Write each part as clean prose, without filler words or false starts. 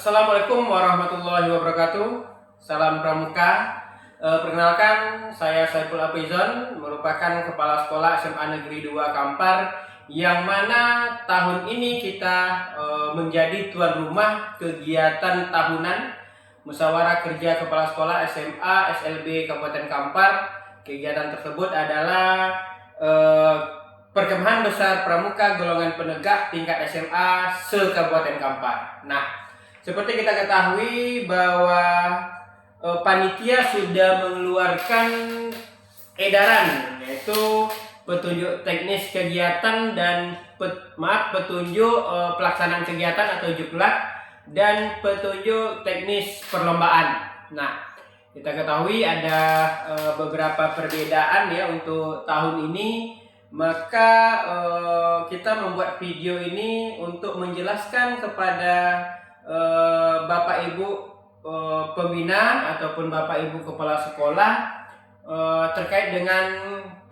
Assalamualaikum warahmatullahi wabarakatuh. Salam Pramuka. Perkenalkan, saya Saiful Apizon, merupakan Kepala Sekolah SMA Negeri 2 Kampar, yang mana tahun ini kita menjadi tuan rumah kegiatan tahunan Musyawarah Kerja Kepala Sekolah SMA SLB Kabupaten Kampar. Kegiatan tersebut adalah Perkemahan Besar Pramuka Golongan Penegak Tingkat SMA se-Kabupaten Kampar. Nah, seperti kita ketahui bahwa panitia sudah mengeluarkan edaran, yaitu petunjuk teknis kegiatan dan petunjuk pelaksanaan kegiatan atau juklak, dan petunjuk teknis perlombaan. Nah, kita ketahui ada beberapa perbedaan ya untuk tahun ini. Maka kita membuat video ini untuk menjelaskan kepada Bapak Ibu pembina ataupun Bapak Ibu kepala sekolah terkait dengan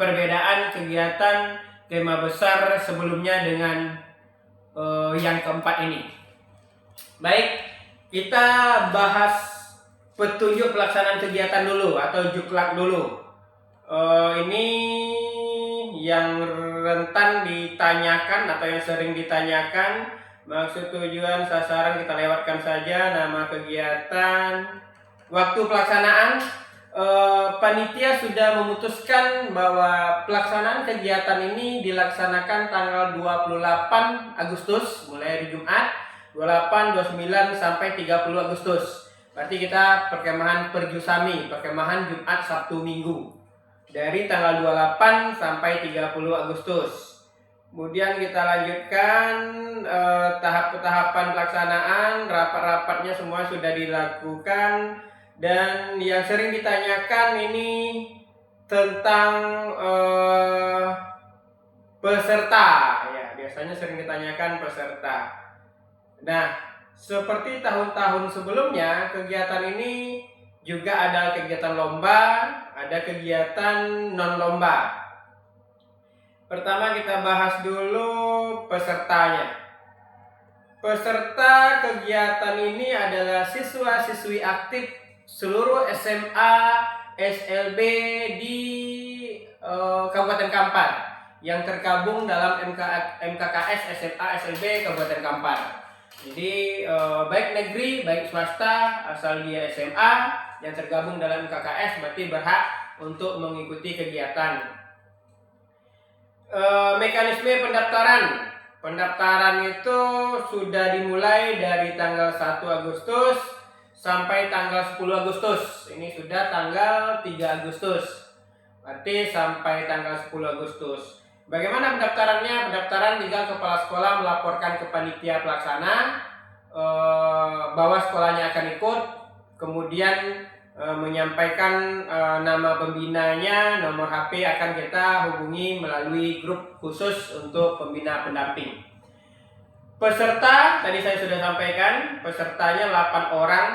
perbedaan kegiatan tema besar sebelumnya dengan yang keempat ini. Baik, kita bahas petunjuk pelaksanaan kegiatan dulu atau juklak dulu. Ini yang rentan ditanyakan atau yang sering ditanyakan. Maksud, tujuan, sasaran kita lewatkan saja. Nama kegiatan, waktu pelaksanaan. Panitia sudah memutuskan bahwa pelaksanaan kegiatan ini dilaksanakan tanggal 28 Agustus, mulai hari Jumat 28, 29 sampai 30 Agustus. Berarti kita perkemahan Perjusami, perkemahan Jumat, Sabtu, Minggu, dari tanggal 28 sampai 30 Agustus. Kemudian kita lanjutkan tahap-tahapan pelaksanaan, rapat-rapatnya semua sudah dilakukan. Dan yang sering ditanyakan ini tentang peserta, ya, biasanya sering ditanyakan peserta. Nah, seperti tahun-tahun sebelumnya, kegiatan ini juga ada kegiatan lomba, ada kegiatan non-lomba. Pertama kita bahas dulu pesertanya. Peserta kegiatan ini adalah siswa-siswi aktif seluruh SMA SLB di Kabupaten Kampar yang tergabung dalam MKKS SMA SLB Kabupaten Kampar. Jadi baik negeri, baik swasta, asal dia SMA yang tergabung dalam MKKS berarti berhak untuk mengikuti kegiatan. Mekanisme pendaftaran itu sudah dimulai dari tanggal 1 Agustus sampai tanggal 10 Agustus. Ini sudah tanggal 3 Agustus, berarti sampai tanggal 10 Agustus. Bagaimana pendaftarannya? Pendaftaran tinggal kepala sekolah melaporkan ke panitia pelaksana bahwa sekolahnya akan ikut, kemudian menyampaikan nama pembinanya, nomor HP akan kita hubungi melalui grup khusus untuk pembina pendamping. Peserta tadi saya sudah sampaikan, pesertanya 8 orang,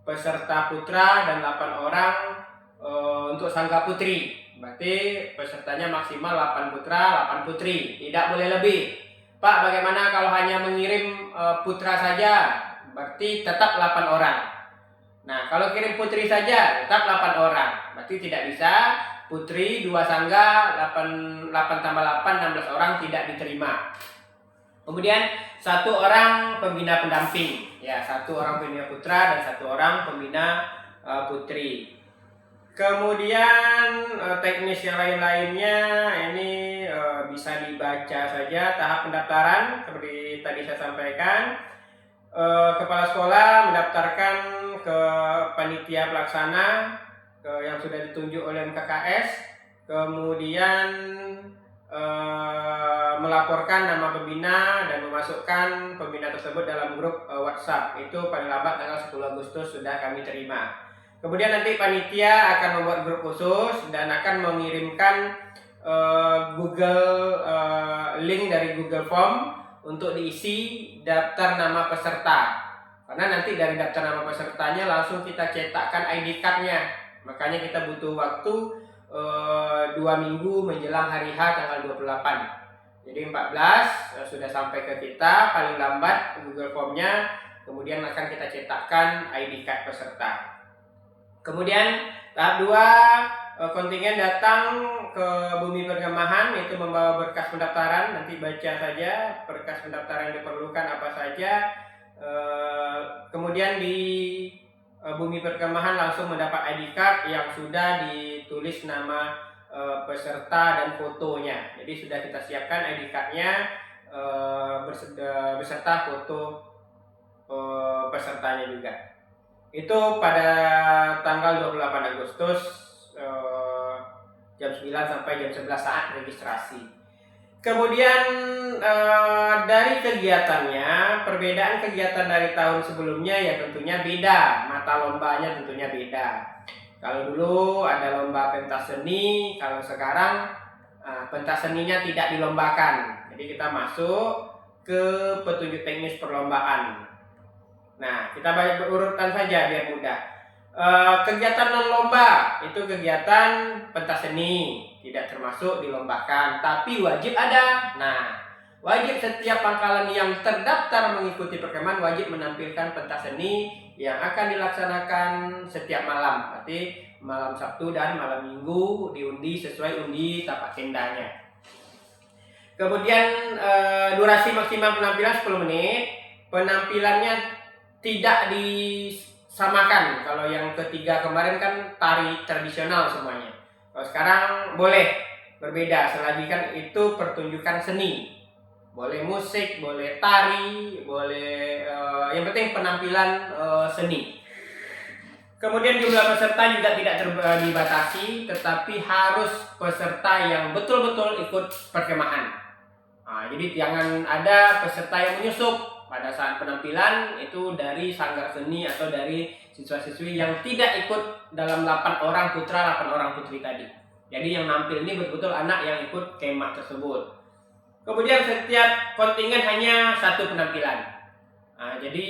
peserta putra dan 8 orang untuk sangga putri. Berarti pesertanya maksimal 8 putra, 8 putri, tidak boleh lebih. Pak, bagaimana kalau hanya mengirim putra saja? Berarti tetap 8 orang. Nah, kalau kirim putri saja tetap 8 orang. Berarti tidak bisa putri 2 sangga, 8 tambah 8 16 orang tidak diterima. Kemudian 1 orang pembina pendamping, ya, 1 orang pembina putra dan 1 orang pembina putri. Kemudian teknis yang lain-lainnya ini bisa dibaca saja. Tahap pendaftaran seperti tadi saya sampaikan, kepala sekolah mendaftarkan ke panitia pelaksana yang sudah ditunjuk oleh MKKS, kemudian melaporkan nama pembina dan memasukkan pembina tersebut dalam grup WhatsApp. Itu paling lambat tanggal 10 Agustus sudah kami terima. Kemudian nanti panitia akan membuat grup khusus dan akan mengirimkan link dari Google Form untuk diisi daftar nama peserta. Karena nanti dari daftar nama pesertanya langsung kita cetakkan ID card-nya. Makanya kita butuh waktu 2 minggu menjelang hari H tanggal 28. Jadi 14 sudah sampai ke kita paling lambat Google Form-nya, kemudian akan kita cetakkan ID card peserta. Kemudian tahap 2, kontingen datang ke Bumi Perkemahan, yaitu membawa berkas pendaftaran. Nanti baca saja berkas pendaftaran yang diperlukan apa saja. Kemudian di Bumi Perkemahan langsung mendapat ID card yang sudah ditulis nama peserta dan fotonya. Jadi sudah kita siapkan ID card-nya beserta foto pesertanya juga. Itu pada tanggal 28 Agustus jam 9 sampai jam 11 saat registrasi. Kemudian dari kegiatannya, perbedaan kegiatan dari tahun sebelumnya ya tentunya beda, mata lombanya tentunya beda. Kalau dulu ada lomba pentas seni, kalau sekarang pentas seninya tidak dilombakan. Jadi kita masuk ke petunjuk teknis perlombaan. Nah, kita balik berurutan saja biar mudah. Kegiatan non lomba itu kegiatan pentas seni, tidak termasuk dilombakan, tapi wajib ada. Nah, wajib setiap pangkalan yang terdaftar mengikuti perkemahan wajib menampilkan pentas seni yang akan dilaksanakan setiap malam, berarti malam Sabtu dan malam Minggu diundi sesuai undi tapak tendanya. Kemudian durasi maksimal penampilan 10 menit. Penampilannya tidak disamakan. Kalau yang ketiga kemarin kan tari tradisional semuanya. Kalau sekarang boleh berbeda, selagi kan itu pertunjukan seni. Boleh musik, boleh tari, boleh yang penting penampilan seni. Kemudian jumlah peserta juga tidak dibatasi, tetapi harus peserta yang betul-betul ikut perkemahan. Jadi jangan ada peserta yang menyusup pada saat penampilan itu dari sanggar seni atau dari siswa-siswi yang tidak ikut dalam 8 orang putra 8 orang putri tadi. Jadi yang nampil ini betul-betul anak yang ikut kemah tersebut. Kemudian setiap kontingen hanya satu penampilan. Jadi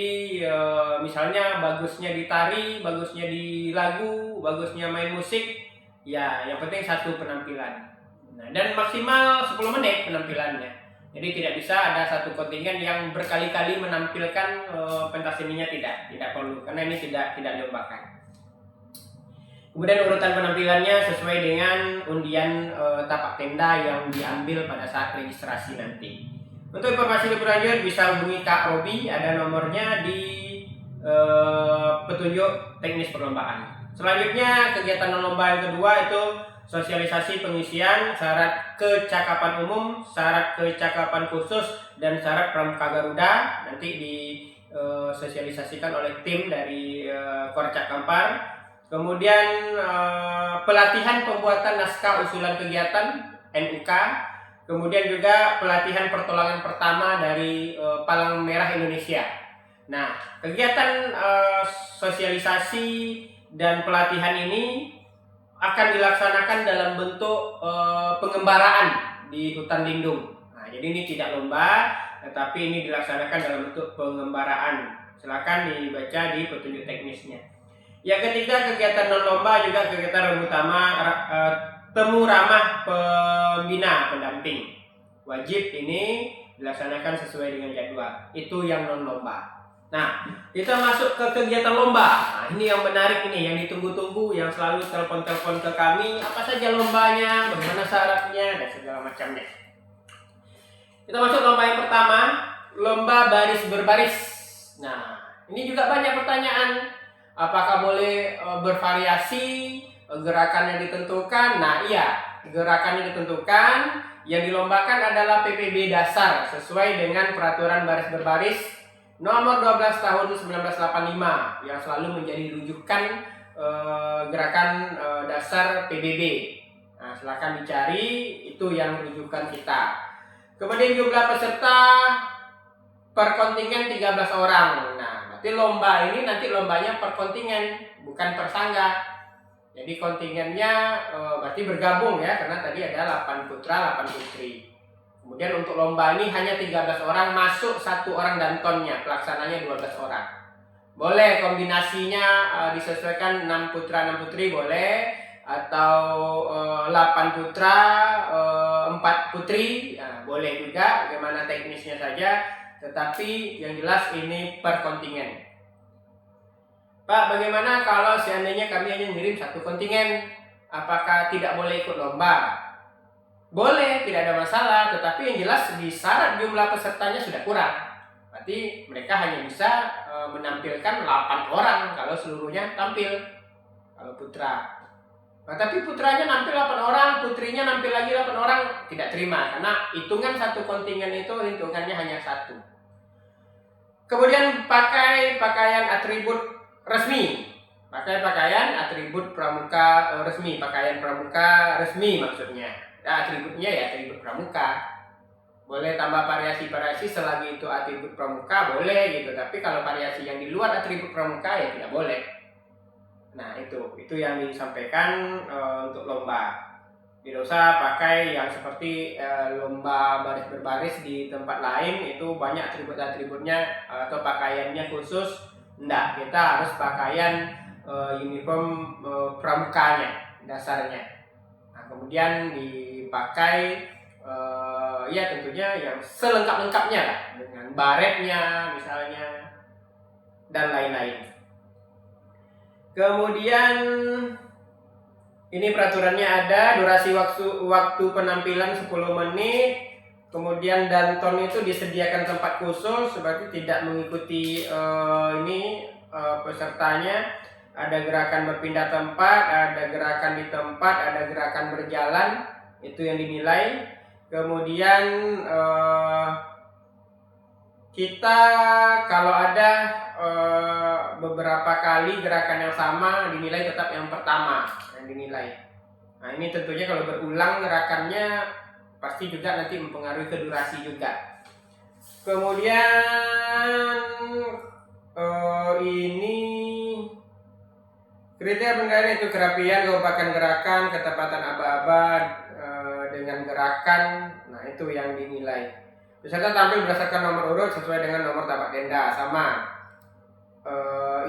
misalnya bagusnya di tari, bagusnya di lagu, bagusnya main musik, ya yang penting satu penampilan. Dan maksimal 10 menit penampilannya. Jadi tidak bisa ada satu kontingen yang berkali-kali menampilkan pentas seninya, tidak perlu, karena ini tidak dilombakan. Kemudian urutan penampilannya sesuai dengan undian tapak tenda yang diambil pada saat registrasi nanti. Untuk informasi lebih lanjut bisa hubungi Kak Robi, ada nomornya di petunjuk teknis perlombaan. Selanjutnya kegiatan non lomba yang kedua itu sosialisasi pengisian syarat kecakapan umum, syarat kecakapan khusus, dan syarat pramuka Garuda. Nanti disosialisasikan oleh tim dari Korcak Kampar. Kemudian pelatihan pembuatan naskah usulan kegiatan NUK. Kemudian juga pelatihan pertolongan pertama dari Palang Merah Indonesia. Nah, kegiatan sosialisasi dan pelatihan ini akan dilaksanakan dalam bentuk pengembaraan di hutan lindung. Jadi ini tidak lomba, tetapi ini dilaksanakan dalam bentuk pengembaraan. Silakan dibaca di petunjuk teknisnya. Yang ketiga, kegiatan non lomba juga kegiatan utama temu ramah pembina pendamping. Wajib ini dilaksanakan sesuai dengan jadwal. Itu yang non lomba. Nah, kita masuk ke kegiatan lomba. Nah, ini yang menarik ini, yang ditunggu-tunggu, yang selalu telepon-telepon ke kami, apa saja lombanya, bagaimana syaratnya, dan segala macamnya. Kita masuk lomba yang pertama, lomba baris berbaris. Nah, ini juga banyak pertanyaan. Apakah boleh bervariasi gerakan yang ditentukan? Nah, iya, gerakan yang ditentukan. Yang dilombakan adalah PPB dasar sesuai dengan peraturan baris berbaris nomor 12 tahun 1985 yang selalu menjadi rujukan gerakan dasar PBB. Nah, silakan dicari, itu yang rujukan kita. Kemudian jumlah peserta per kontingen 13 orang. Nah, berarti lomba ini nanti lombanya per kontingen, bukan per sangga. Jadi kontingennya berarti bergabung ya, karena tadi ada 8 putra, 8 putri. Kemudian untuk lomba ini hanya 13 orang, masuk 1 orang dantonnya, pelaksananya 12 orang. Boleh kombinasinya disesuaikan 6 putra 6 putri boleh, atau 8 putra 4 putri, ya, boleh juga, bagaimana teknisnya saja, tetapi yang jelas ini per kontingen. Pak, bagaimana kalau seandainya kami hanya ngirim 1 kontingen, apakah tidak boleh ikut lomba? Boleh, tidak ada masalah, tetapi yang jelas di syarat jumlah pesertanya sudah kurang. Berarti mereka hanya bisa menampilkan 8 orang kalau seluruhnya tampil, kalau putra. Nah, tapi putranya nampil 8 orang, putrinya nampil lagi 8 orang, tidak terima, karena hitungan 1 kontingen itu hitungannya hanya 1. Kemudian pakai pakaian atribut resmi. Pakai pakaian atribut pramuka resmi, pakaian pramuka resmi maksudnya. Nah, atributnya ya atribut pramuka. Boleh tambah variasi-variasi selagi itu atribut pramuka, boleh gitu. Tapi kalau variasi yang di luar atribut pramuka ya tidak boleh. Nah, itu yang disampaikan untuk lomba. Tidak usah pakai yang seperti lomba baris berbaris di tempat lain, itu banyak atribut-atributnya atau pakaiannya khusus. Enggak, kita harus pakaian uniform pramukanya dasarnya. Nah, kemudian dipakai ya tentunya yang selengkap-lengkapnya lah, dengan baretnya misalnya dan lain-lain. Kemudian ini peraturannya ada, durasi waktu penampilan 10 menit. Kemudian danton itu disediakan tempat khusus, berarti tidak mengikuti pesertanya. Ada gerakan berpindah tempat, ada gerakan di tempat, ada gerakan berjalan, itu yang dinilai. Kemudian kita kalau ada beberapa kali gerakan yang sama, dinilai tetap yang pertama yang dinilai. Nah, ini tentunya kalau berulang gerakannya pasti juga nanti mempengaruhi ke durasi juga. Kemudian ini kriteria penilaian itu kerapian, kekompakan gerakan, ketepatan aba-aba dengan gerakan. Nah, itu yang dinilai. Peserta tampil berdasarkan nomor urut sesuai dengan nomor tapak tenda, sama.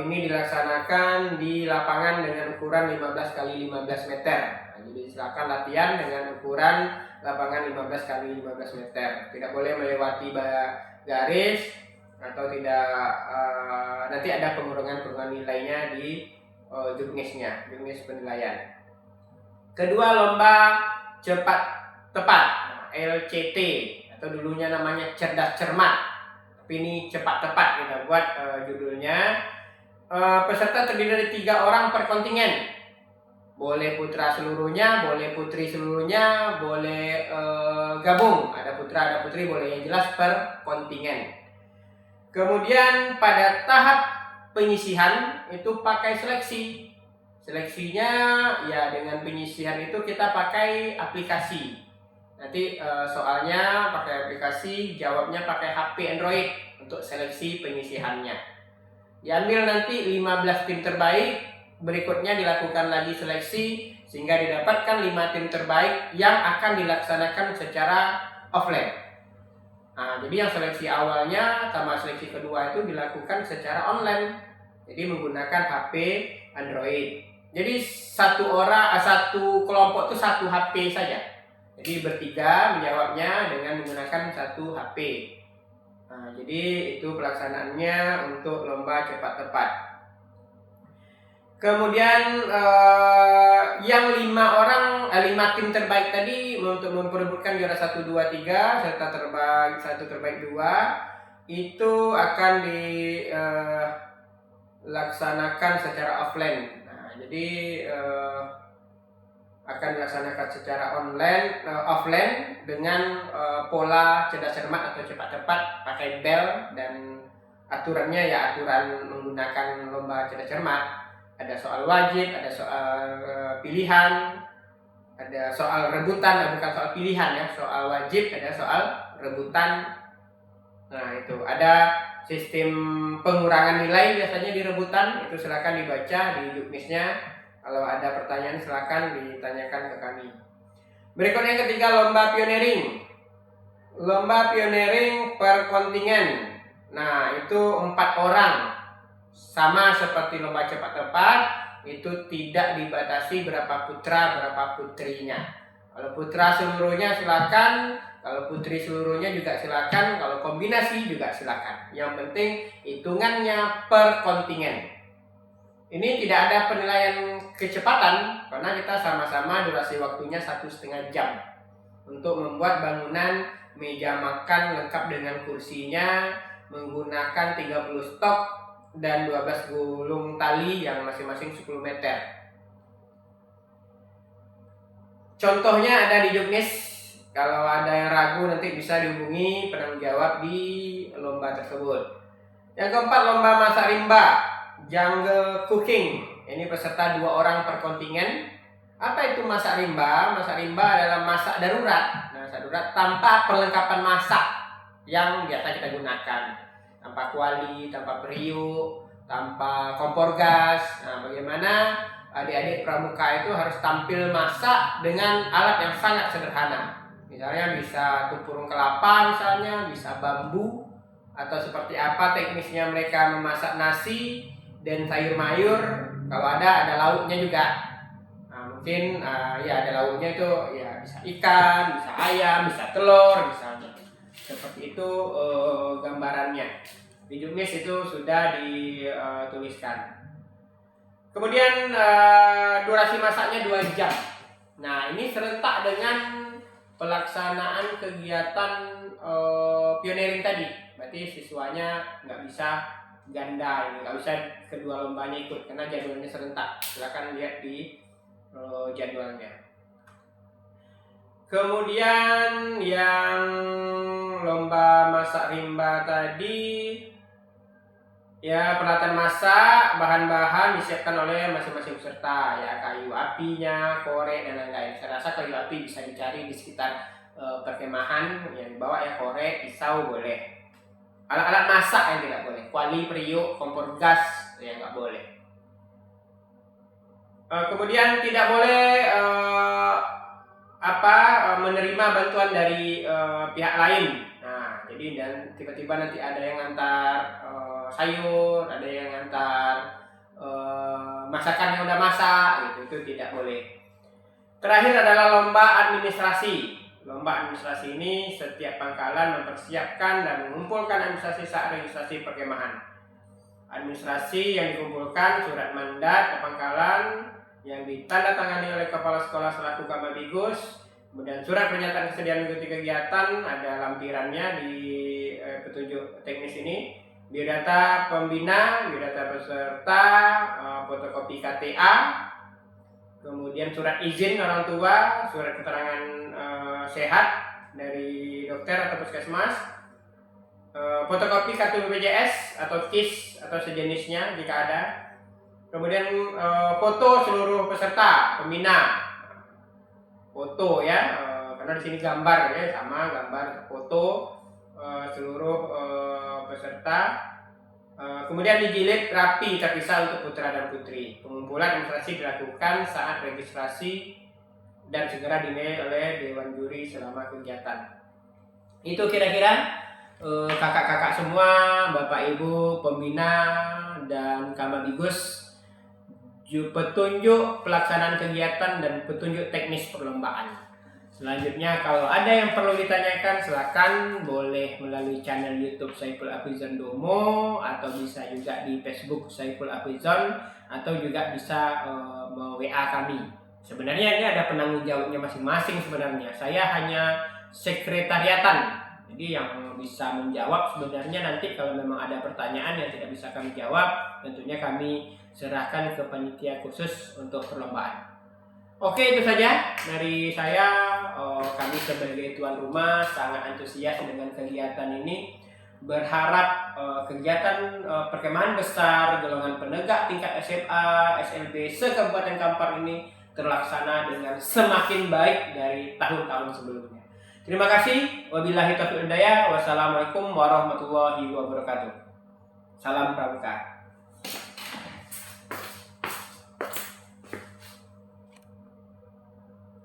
Ini dilaksanakan di lapangan dengan ukuran 15 x 15 meter. Nah, jadi silakan latihan dengan ukuran lapangan 15 x 15 meter. Tidak boleh melewati garis atau tidak, nanti ada pengurangan nilainya di juknis penilaian. Kedua, lomba cepat tepat, LCT, atau dulunya namanya cerdas cermat, tapi ini cepat tepat kita buat judulnya. Peserta terdiri dari 3 orang per kontingen. Boleh putra seluruhnya, boleh putri seluruhnya, boleh gabung, ada putra ada putri, boleh, yang jelas per kontingen. Kemudian pada tahap penyisihan itu pakai seleksi. Seleksinya ya dengan penyisihan itu kita pakai aplikasi. Nanti soalnya pakai aplikasi, jawabnya pakai HP Android untuk seleksi penyisihannya. Diambil nanti 15 tim terbaik, berikutnya dilakukan lagi seleksi sehingga didapatkan 5 tim terbaik yang akan dilaksanakan secara offline. Nah, jadi yang seleksi awalnya sama seleksi kedua itu dilakukan secara online, jadi menggunakan HP Android. Jadi satu kelompok itu 1 HP saja. Jadi bertiga menjawabnya dengan menggunakan 1 HP. Nah, jadi itu pelaksanaannya untuk lomba cepat tepat. Kemudian yang 5 tim terbaik tadi untuk memperebutkan juara 1, 2, 3 serta terbaik 1 terbaik 2 itu akan dilaksanakan secara offline. Nah, jadi akan dilaksanakan secara offline dengan pola cerdas cermat atau cepat tepat, pakai bel, dan aturannya ya aturan menggunakan lomba cerdas cermat. Ada soal wajib, ada soal pilihan, ada soal rebutan, bukan soal pilihan ya, soal wajib, ada soal rebutan. Nah, itu ada sistem pengurangan nilai biasanya di rebutan, itu silakan dibaca di juknisnya. Kalau ada pertanyaan silakan ditanyakan ke kami. Berikutnya yang ketiga, lomba pioneering. Lomba pioneering per kontingen. Nah, itu 4 orang. Sama seperti lomba cepat tepat, itu tidak dibatasi berapa putra berapa putrinya. Kalau putra seluruhnya silakan, kalau putri seluruhnya juga silakan, kalau kombinasi juga silakan. Yang penting hitungannya per kontingen. Ini tidak ada penilaian kecepatan karena kita sama-sama durasi waktunya 1,5 jam untuk membuat bangunan meja makan lengkap dengan kursinya menggunakan 30 stok dan 12 gulung tali yang masing-masing 10 meter. Contohnya ada di Jognis. Kalau ada yang ragu nanti bisa dihubungi penanggung jawab di lomba tersebut. Yang keempat, lomba masak rimba, jungle cooking. Ini peserta 2 orang per kontingen. Apa itu masak rimba? Masak rimba adalah masak darurat. Masak darurat tanpa perlengkapan masak yang biasa kita gunakan. Tanpa kuali, tanpa periuk, tanpa kompor gas. Nah, bagaimana adik-adik pramuka itu harus tampil masak dengan alat yang sangat sederhana. Misalnya bisa tempurung kelapa, misalnya bisa bambu, atau seperti apa teknisnya mereka memasak nasi dan sayur mayur. Kalau ada lauknya juga. Nah, mungkin ya ada lauknya itu ya bisa ikan, bisa ayam, bisa telur misalnya. Seperti itu gambarannya. Di Jognis itu sudah dituliskan. Kemudian durasi masaknya 2 jam. Nah, ini serentak dengan pelaksanaan kegiatan pioneering tadi. Berarti siswanya nggak bisa ganda, nggak bisa kedua lombanya ikut karena jadwalnya serentak. Silakan lihat di jadwalnya. Kemudian yang lomba masak rimba tadi, ya peralatan masak, bahan-bahan disiapkan oleh masing-masing peserta, ya kayu apinya, korek dan lain-lain. Saya rasa kayu api bisa dicari di sekitar perkemahan yang dibawa, ya korek, pisau boleh. Alat-alat masak yang tidak boleh, kuali, periuk, kompor gas yang nggak boleh. Kemudian tidak boleh menerima bantuan dari pihak lain. Nah, jadi dan tiba-tiba nanti ada yang ngantar sayur, ada yang ngantar masakan yang udah masak gitu, itu tidak boleh. Terakhir adalah lomba administrasi. Lomba administrasi ini setiap pangkalan mempersiapkan dan mengumpulkan administrasi saat registrasi perkemahan. Administrasi yang dikumpulkan surat mandat ke pangkalan yang ditandatangani oleh kepala sekolah selaku Kamadigus, kemudian surat pernyataan kesediaan mengikuti kegiatan, ada lampirannya di petunjuk teknis ini, biodata pembina, biodata peserta, fotokopi KTA, kemudian surat izin orang tua, surat keterangan sehat dari dokter atau puskesmas, fotokopi kartu BPJS atau KIS atau sejenisnya jika ada, kemudian foto seluruh peserta pembina, foto ya, karena di sini gambar ya, sama gambar foto seluruh peserta. Kemudian dijilid rapi terpisah untuk putra dan putri. Pengumpulan administrasi dilakukan saat registrasi dan segera dinilai oleh Dewan Juri selama kegiatan. Itu kira-kira kakak-kakak semua, bapak ibu pembina dan Kamadigus, petunjuk pelaksanaan kegiatan dan petunjuk teknis perlombaan. Selanjutnya kalau ada yang perlu ditanyakan silakan boleh melalui channel YouTube Saiful Afizon Domo, atau bisa juga di Facebook Saiful Afizon, atau juga bisa WA kami. Sebenarnya ini ada penanggung jawabnya masing-masing sebenarnya. Saya hanya sekretariatan. Jadi yang bisa menjawab sebenarnya nanti kalau memang ada pertanyaan yang tidak bisa kami jawab, tentunya kami serahkan ke panitia khusus untuk perlombaan. Oke, itu saja dari saya. Kami sebagai tuan rumah sangat antusias dengan kegiatan ini. Berharap kegiatan perkemahan besar golongan penegak tingkat SMA, SLB se-Kabupaten Kampar ini terlaksana dengan semakin baik dari tahun-tahun sebelumnya. Terima kasih. Wabillahi taufiq wal hidayah. Wassalamualaikum warahmatullahi wabarakatuh. Salam pramuka.